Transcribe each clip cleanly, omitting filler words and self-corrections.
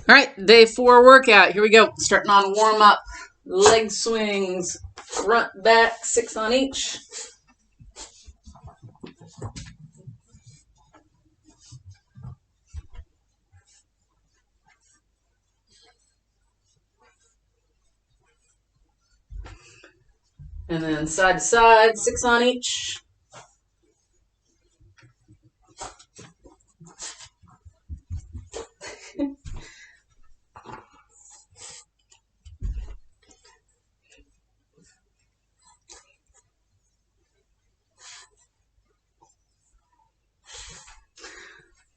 All right, day 4 workout. Here we go. Starting on warm up. Leg swings, front, back, 6 on each. And then side to side, 6 on each.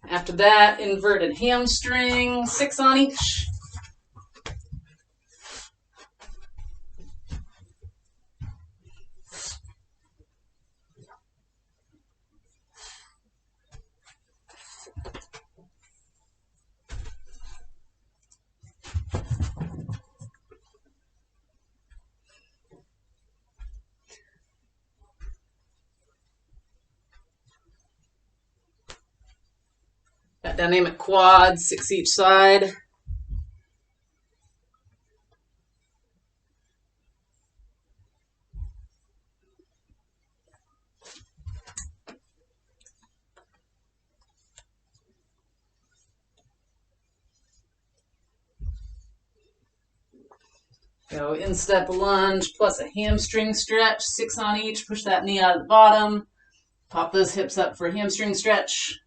After that, inverted hamstring, 6 on each. Got dynamic quads, 6 each side. Go instep lunge plus a hamstring stretch, 6 on each. Push that knee out of the bottom. Pop those hips up for a hamstring stretch.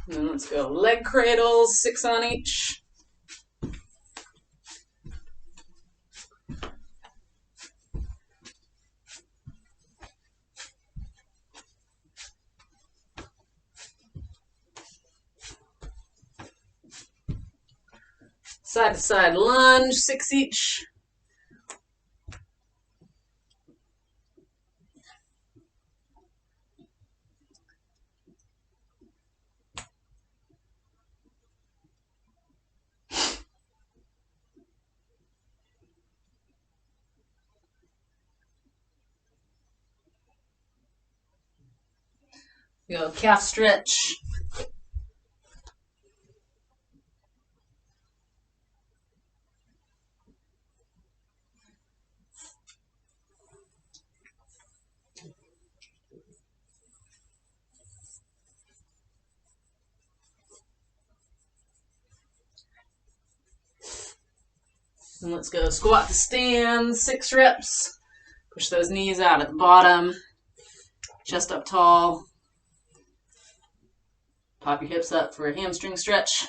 And then let's go leg cradles, 6 on each. Side to side lunge, 6 each. Go calf stretch. And let's go squat to stand, 6 reps. Push those knees out at the bottom. Chest up tall. Pop your hips up for a hamstring stretch.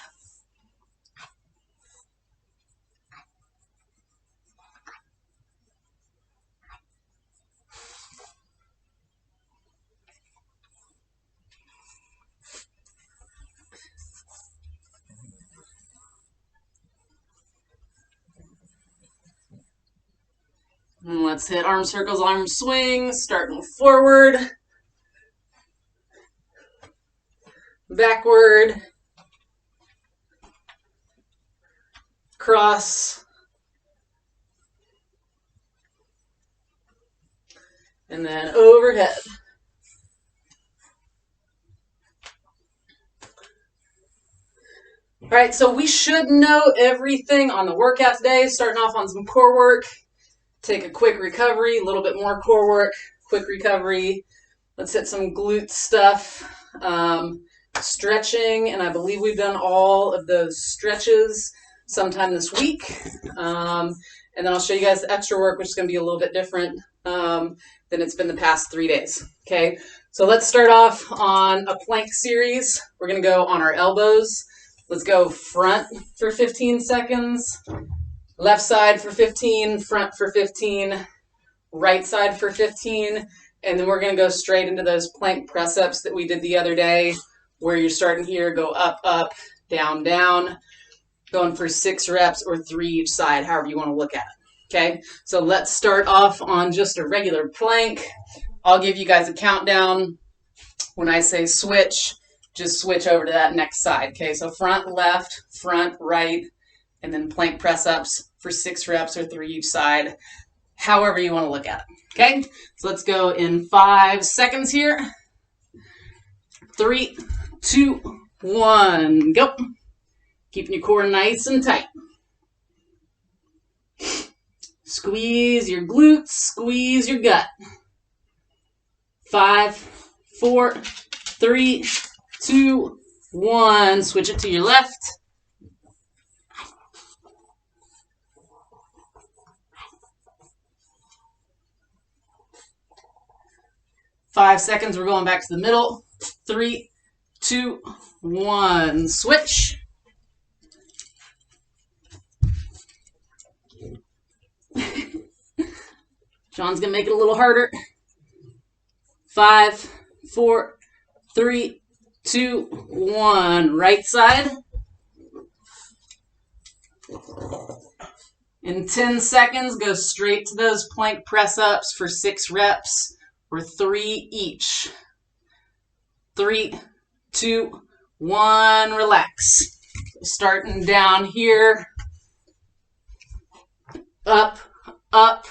And let's hit arm circles, arm swings, starting forward, backward, cross, and then overhead. All right, so we should know everything on the workout today, starting off on some core work. Take a quick recovery, a little bit more core work, quick recovery. Let's hit some glute stuff. Stretching, and I believe we've done all of those stretches sometime this week. And then I'll show you guys the extra work, which is going to be a little bit different than it's been the past 3 days. Okay, so let's start off on a plank series. We're going to go on our elbows. Let's go front for 15 seconds. Left side for 15, front for 15, right side for 15, and then we're going to go straight into those plank press-ups that we did the other day, where you're starting here, go up, up, down, down, going for 6 reps or 3 each side, however you want to look at it. Okay, so let's start off on just a regular plank. I'll give you guys a countdown. When I say switch, just switch over to that next side. Okay, so front, left, front, right, and then plank press ups for 6 reps or 3 each side, however you want to look at it. Okay, so let's go in 5 seconds here. 3, 2, 1, go. Keeping your core nice and tight. Squeeze your glutes, squeeze your gut. 5, 4, 3, 2, 1. Switch it to your left. Five seconds, we're going back to the middle. 3, 2, 1. Switch. John's going to make it a little harder. 5, 4, 3, 2, 1. Right side. In 10 seconds, go straight to those plank press-ups for 6 reps or 3 each. 3, 2, 1. Relax. Starting down here. Up, up,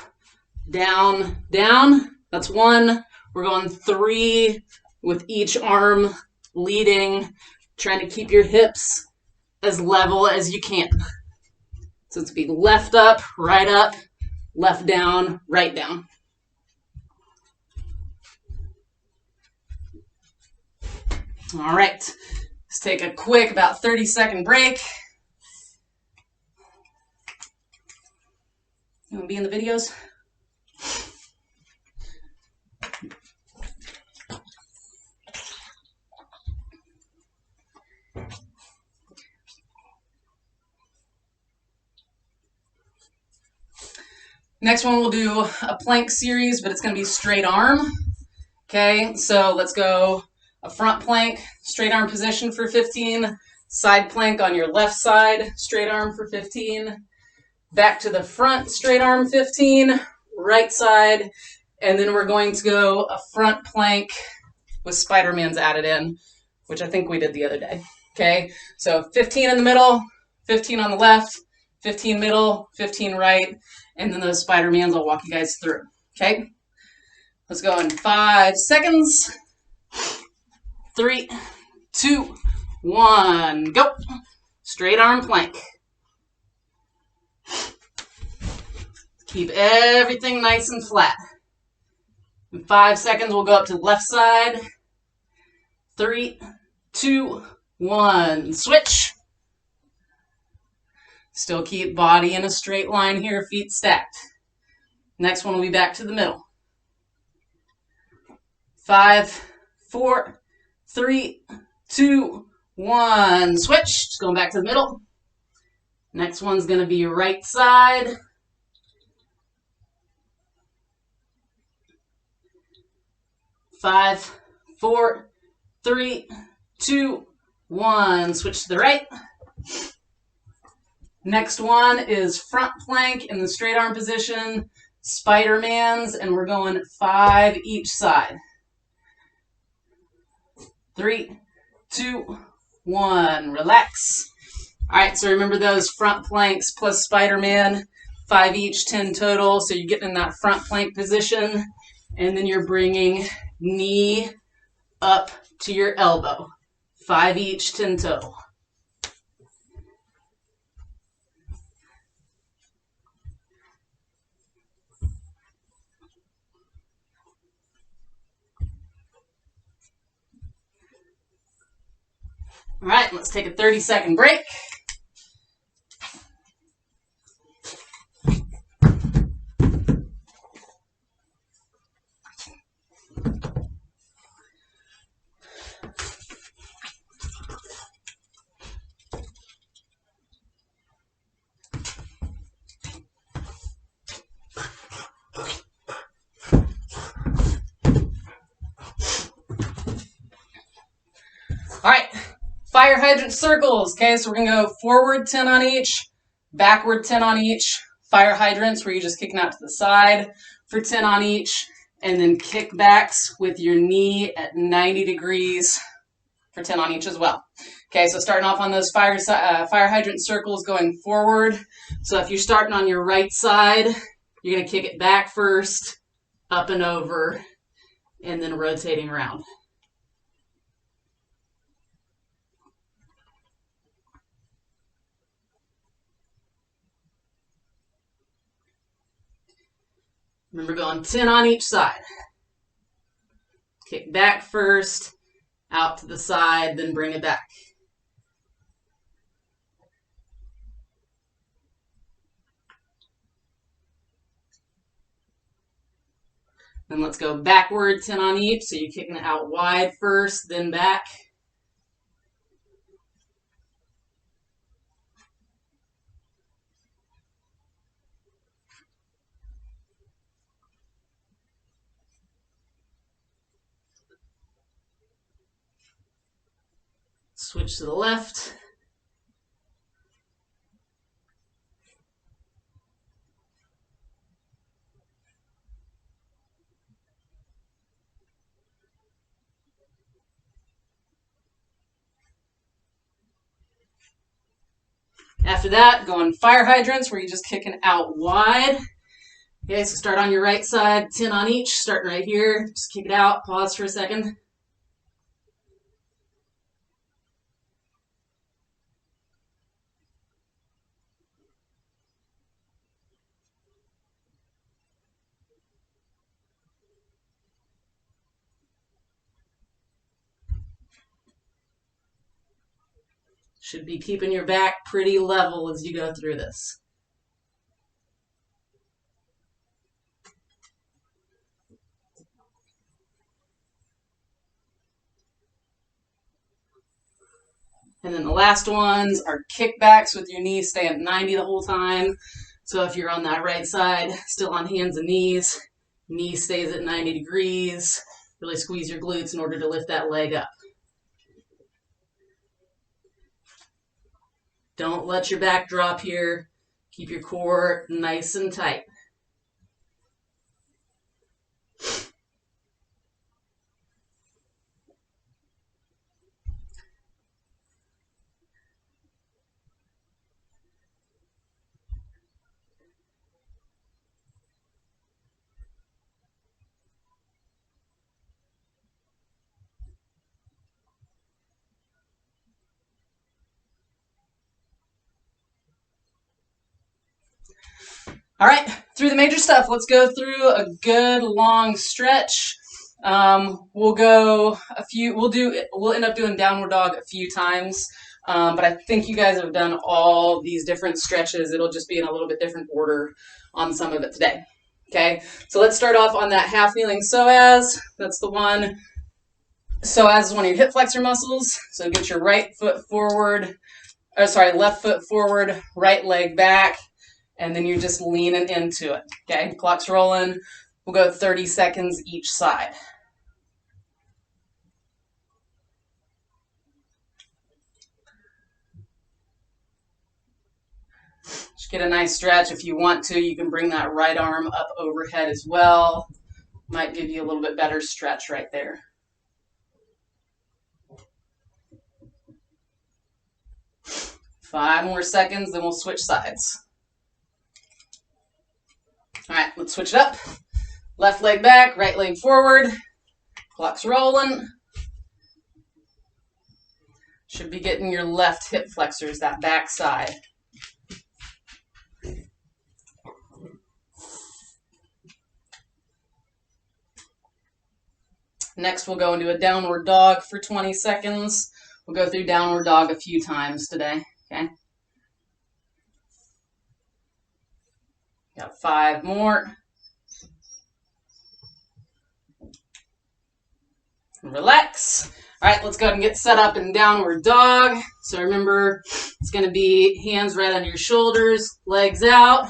down, down. That's 1. We're going 3 with each arm leading, trying to keep your hips as level as you can. So it's be left up, left down, right down. All right, let's take a quick about 30-second break. You want to be in the videos? Next one, we'll do a plank series, but it's going to be straight arm. Okay, so let's go a front plank, straight arm position for 15, side plank on your left side, straight arm for 15, back to the front, straight arm 15, right side, and then we're going to go a front plank with Spider-Man's added in, which I think we did the other day. Okay, so 15 in the middle, 15 on the left, 15 middle, 15 right, and then those Spider-Mans I'll walk you guys through. Okay, let's go in 5 seconds. 3, 2, 1, go. Straight arm plank. Keep everything nice and flat. In 5 seconds, we'll go up to the left side. 3, 2, 1, switch. Still keep body in a straight line here, feet stacked. Next one will be back to the middle. 5, 4, 3, 2, 1, switch. Just going back to the middle. Next one's going to be your right side. 5, 4, 3, 2, 1, switch to the right. Next one is front plank in the straight arm position, Spider-Mans, and we're going 5 each side. 3, 2, 1, relax. All right, so remember those front planks plus Spider-Man, 5 each, 10 total. So you're getting in that front plank position, and then you're bringing knee up to your elbow. 5 each, 10 total. All right, let's take a 30-second break. All right, fire hydrant circles. Okay, so we're going to go forward 10 on each, backward 10 on each. Fire hydrants where you're just kicking out to the side for 10 on each, and then kickbacks with your knee at 90 degrees for 10 on each as well. Okay, so starting off on those fire hydrant circles going forward. So if you're starting on your right side, you're going to kick it back first, up and over, and then rotating around. Remember going 10 on each side. Kick back first, out to the side, then bring it back. Then let's go backward 10 on each. So you're kicking it out wide first, then back. Switch to the left. After that, going fire hydrants where you're just kicking out wide. Okay, so start on your right side, 10 on each, starting right here. Just kick it out, pause for a second. Should be keeping your back pretty level as you go through this. And then the last ones are kickbacks with your knees staying at 90 the whole time. So if you're on that right side, still on hands and knees, knee stays at 90 degrees. Really squeeze your glutes in order to lift that leg up. Don't let your back drop here. Keep your core nice and tight. All right, through the major stuff, let's go through a good long stretch. We'll end up doing downward dog a few times, but I think you guys have done all these different stretches. It'll just be in a little bit different order on some of it today. Okay, so let's start off on that half kneeling psoas. That's the one. Psoas is one of your hip flexor muscles. So get your left foot forward, right leg back. And then you're just leaning into it, okay? Clock's rolling. We'll go 30 seconds each side. Just get a nice stretch. If you want to, you can bring that right arm up overhead as well. Might give you a little bit better stretch right there. Five more seconds, then we'll switch sides. All right, let's switch it up. Left leg back, right leg forward. Clock's rolling. Should be getting your left hip flexors, that back side. Next, we'll go into a downward dog for 20 seconds. We'll go through downward dog a few times today, okay? Got 5 more. Relax. All right, let's go ahead and get set up in downward dog. So remember, it's going to be hands right under your shoulders, legs out,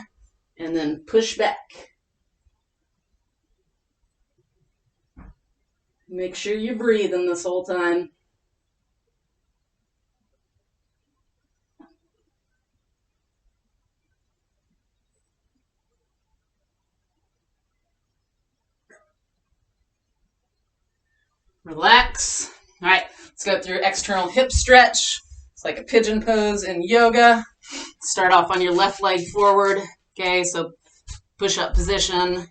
and then push back. Make sure you're breathing this whole time. Relax. All right, let's go through external hip stretch. It's like a pigeon pose in yoga. Start off on your left leg forward. Okay, so push-up position.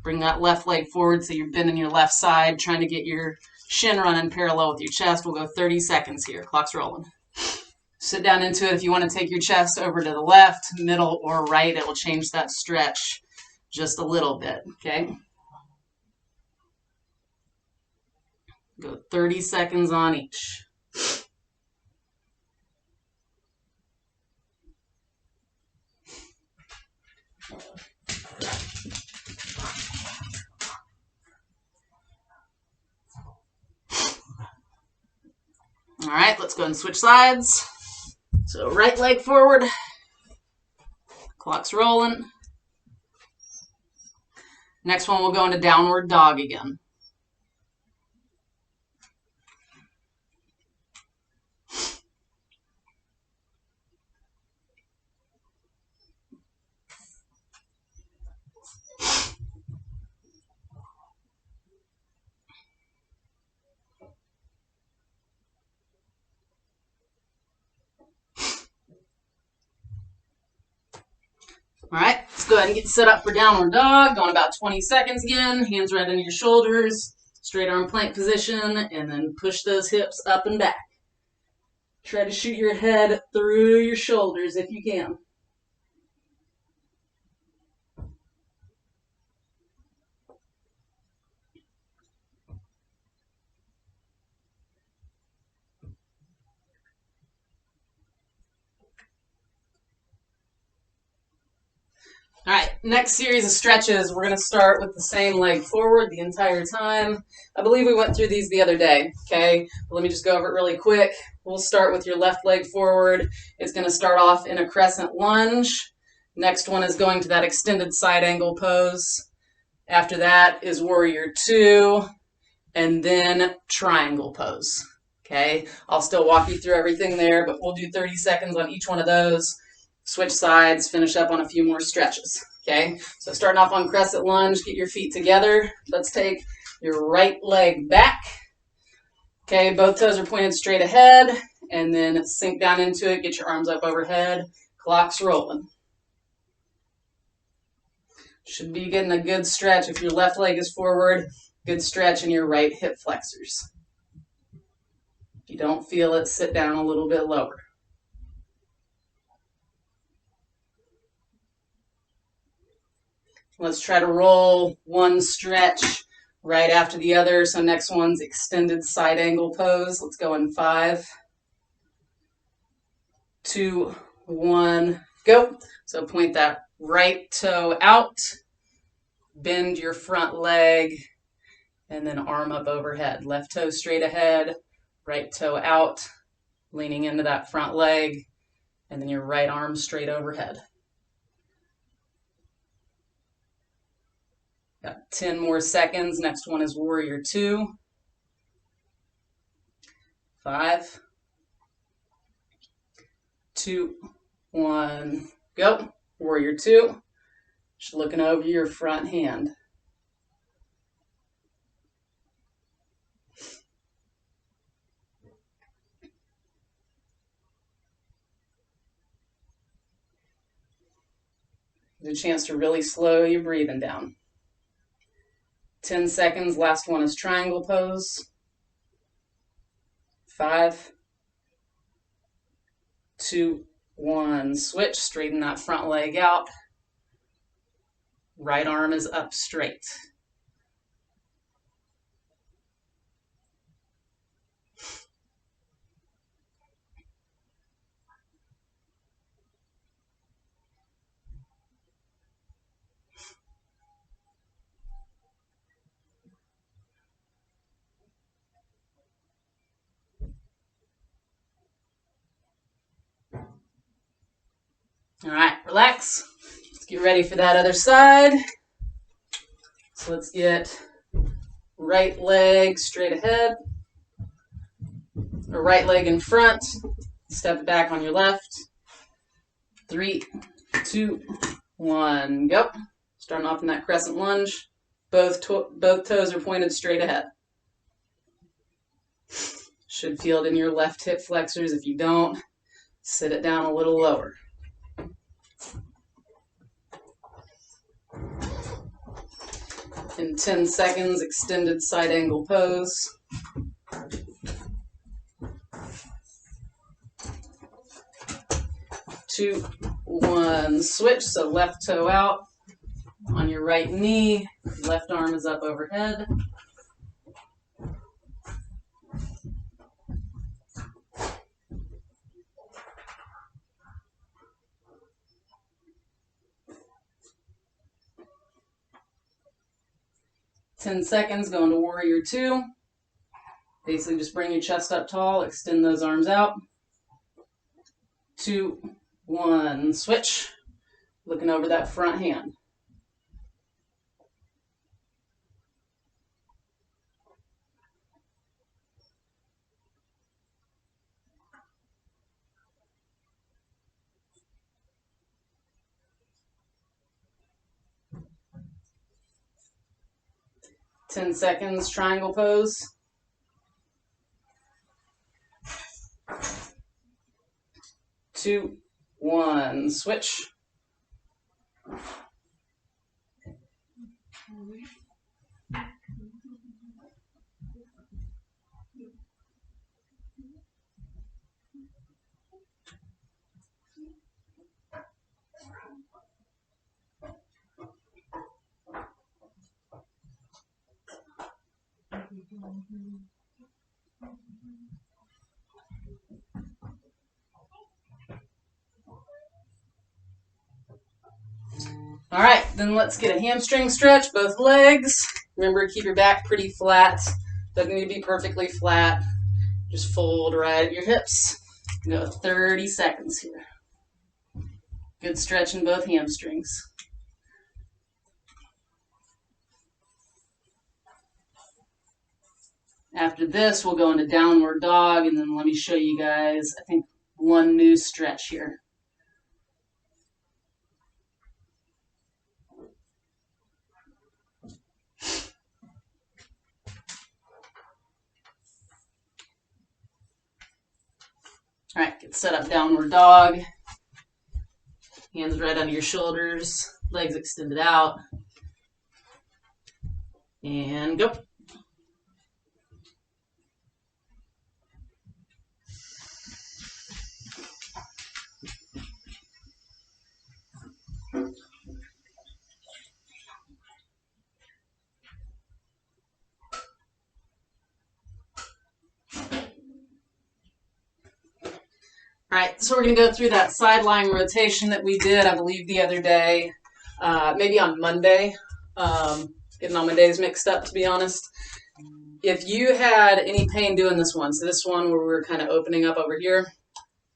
Bring that left leg forward so you're bending your left side, trying to get your shin running parallel with your chest. We'll go 30 seconds here. Clock's rolling. Sit down into it. If you want to take your chest over to the left, middle, or right, it will change that stretch just a little bit, okay? Go 30 seconds on each. All right, let's go and switch sides. So right leg forward. Clock's rolling. Next one, we'll go into downward dog again. All right, let's go ahead and get set up for downward dog. Going about 20 seconds again. Hands right into your shoulders. Straight arm plank position. And then push those hips up and back. Try to shoot your head through your shoulders if you can. All right, next series of stretches, we're going to start with the same leg forward the entire time. I believe we went through these the other day, okay? But let me just go over it really quick. We'll start with your left leg forward. It's going to start off in a crescent lunge. Next one is going to that extended side angle pose. After that is warrior two, and then triangle pose, okay? I'll still walk you through everything there, but we'll do 30 seconds on each one of those. Switch sides, finish up on a few more stretches, okay? So starting off on crescent lunge, get your feet together. Let's take your right leg back. Okay, both toes are pointed straight ahead, and then sink down into it, get your arms up overhead. Clock's rolling. Should be getting a good stretch. If your left leg is forward, good stretch in your right hip flexors. If you don't feel it, sit down a little bit lower. Let's try to roll one stretch right after the other. So next one's extended side angle pose. Let's go in 5, 2, 1, go. So point that right toe out, bend your front leg, and then arm up overhead. Left toe straight ahead, right toe out, leaning into that front leg, and then your right arm straight overhead. Got 10 more seconds. Next one is warrior two. 5, 2, 1, go. Warrior two. Just looking over your front hand. Get a chance to really slow your breathing down. 10 seconds. Last one is triangle pose. 5, 2, 1. Switch. Straighten that front leg out. Right arm is up straight. All right, relax. Let's get ready for that other side. So let's get right leg straight ahead, or right leg in front. Step back on your left. 3, 2, 1, go. Starting off in that crescent lunge. Both toes are pointed straight ahead. Should feel it in your left hip flexors. If you don't, sit it down a little lower. In 10 seconds, extended side angle pose. 2, 1, switch. So left toe out on your right knee, left arm is up overhead. Ten seconds, going to warrior 2. Basically just bring your chest up tall, extend those arms out. 2, 1, switch. Looking over that front hand. Ten seconds, triangle pose. 2, 1, switch. All right, then let's get a hamstring stretch, both legs. Remember, keep your back pretty flat. Doesn't need to be perfectly flat. Just fold right at your hips. Go 30 seconds here. Good stretch in both hamstrings. After this, we'll go into downward dog, and then let me show you guys, I think, one new stretch here. All right, get set up downward dog. Hands right under your shoulders, legs extended out. And go. All right, so we're going to go through that sideline rotation that we did, I believe, the other day, maybe on Monday. Getting all my days mixed up, to be honest. If you had any pain doing this one, so this one where we're kind of opening up over here,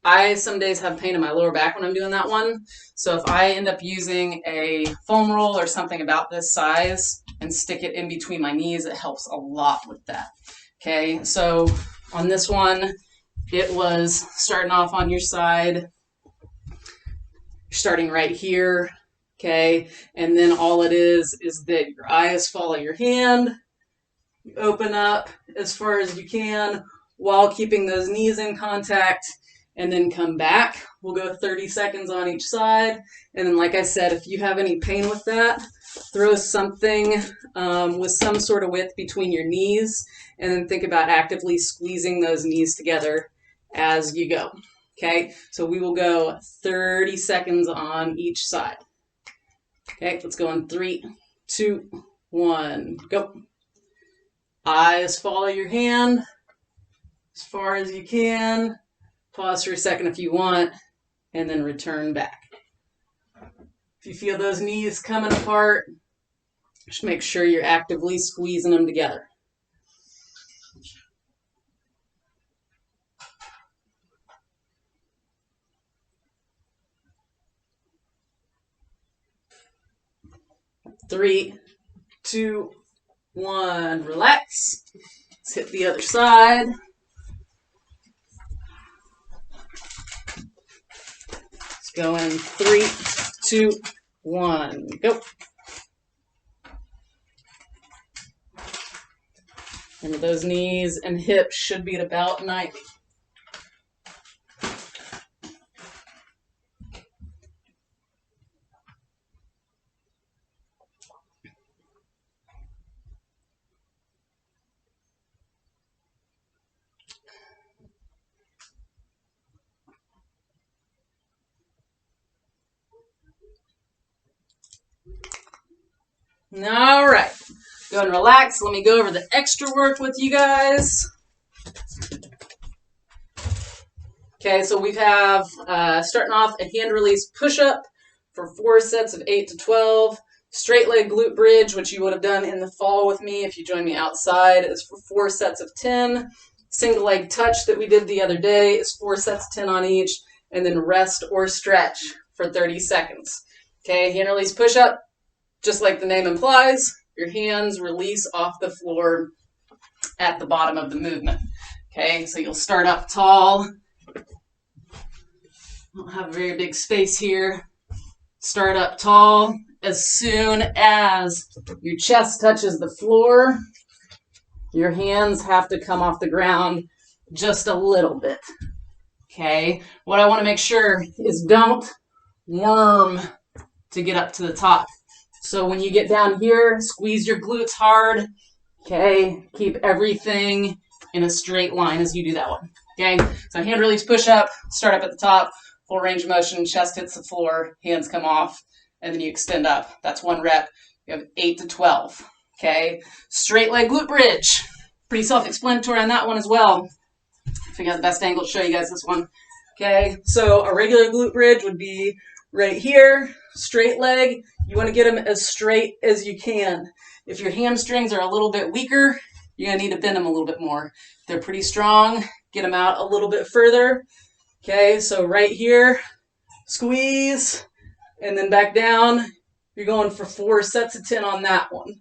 I some days have pain in my lower back when I'm doing that one. So if I end up using a foam roll or something about this size and stick it in between my knees, it helps a lot with that. Okay, so on this one, it was starting off on your side. You're starting right here, okay? And then all it is that your eyes follow your hand. You open up as far as you can while keeping those knees in contact, and then come back. We'll go 30 seconds on each side. And then, like I said, if you have any pain with that, throw something with some sort of width between your knees, and then think about actively squeezing those knees together as you go. Okay, so we will go 30 seconds on each side. Okay, let's go in 3, 2, 1, go. Eyes follow your hand as far as you can. Pause for a second if you want, and then return back. If you feel those knees coming apart, just make sure you're actively squeezing them together. Three, 2, 1, relax. Let's hit the other side. Let's go in 3, 2, 1, go. Remember, those knees and hips should be at about 90. All right, go and relax. Let me go over the extra work with you guys. Okay, so we have starting off a hand release push-up for 4 sets of 8 to 12. Straight leg glute bridge, which you would have done in the fall with me if you joined me outside, is for 4 sets of 10. Single leg touch that we did the other day is 4 sets of 10 on each. And then rest or stretch for 30 seconds. Okay, hand release push-up, just like the name implies, your hands release off the floor at the bottom of the movement. Okay, so you'll start up tall. Don't have a very big space here. Start up tall. As soon as your chest touches the floor, your hands have to come off the ground just a little bit. Okay, what I want to make sure is don't worm to get up to the top. So when you get down here, squeeze your glutes hard. Okay, keep everything in a straight line as you do that one. Okay, so hand release push up, start up at the top, full range of motion, chest hits the floor, hands come off, and then you extend up. That's 1 rep. You have 8 to 12. Okay, straight leg glute bridge. Pretty self-explanatory on that one as well. Figure out the best angle to show you guys this one. Okay, so a regular glute bridge would be right here, straight leg. You want to get them as straight as you can. If your hamstrings are a little bit weaker, you're going to need to bend them a little bit more. If they're pretty strong, get them out a little bit further. Okay, so right here, squeeze, and then back down. You're going for 4 sets of 10 on that one.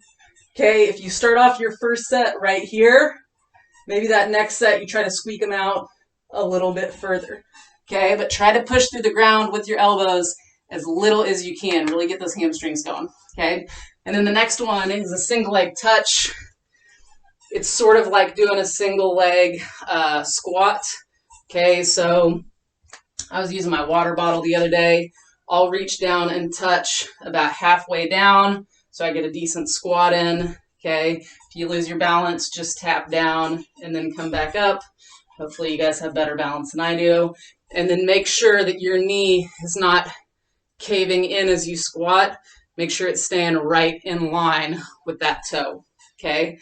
Okay, if you start off your first set right here, maybe that next set you try to squeak them out a little bit further. Okay, but try to push through the ground with your elbows as little as you can. Really get those hamstrings going. Okay, and then the next one is a single leg touch. It's sort of like doing a single leg squat. Okay, so I was using my water bottle the other day. I'll reach down and touch about halfway down so I get a decent squat in. Okay, if you lose your balance, just tap down and then come back up. Hopefully you guys have better balance than I do. And then make sure that your knee is not caving in as you squat. Make sure it's staying right in line with that toe. Okay,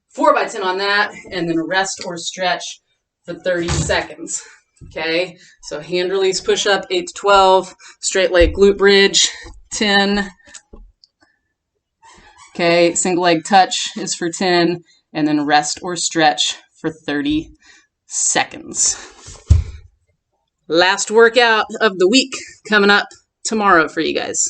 4 by 10 on that, and then rest or stretch for 30 seconds. Okay, so hand release push up 8 to 12, straight leg glute bridge 10. Okay, single leg touch is for 10, and then rest or stretch for 30 seconds. Last workout of the week coming up tomorrow for you guys.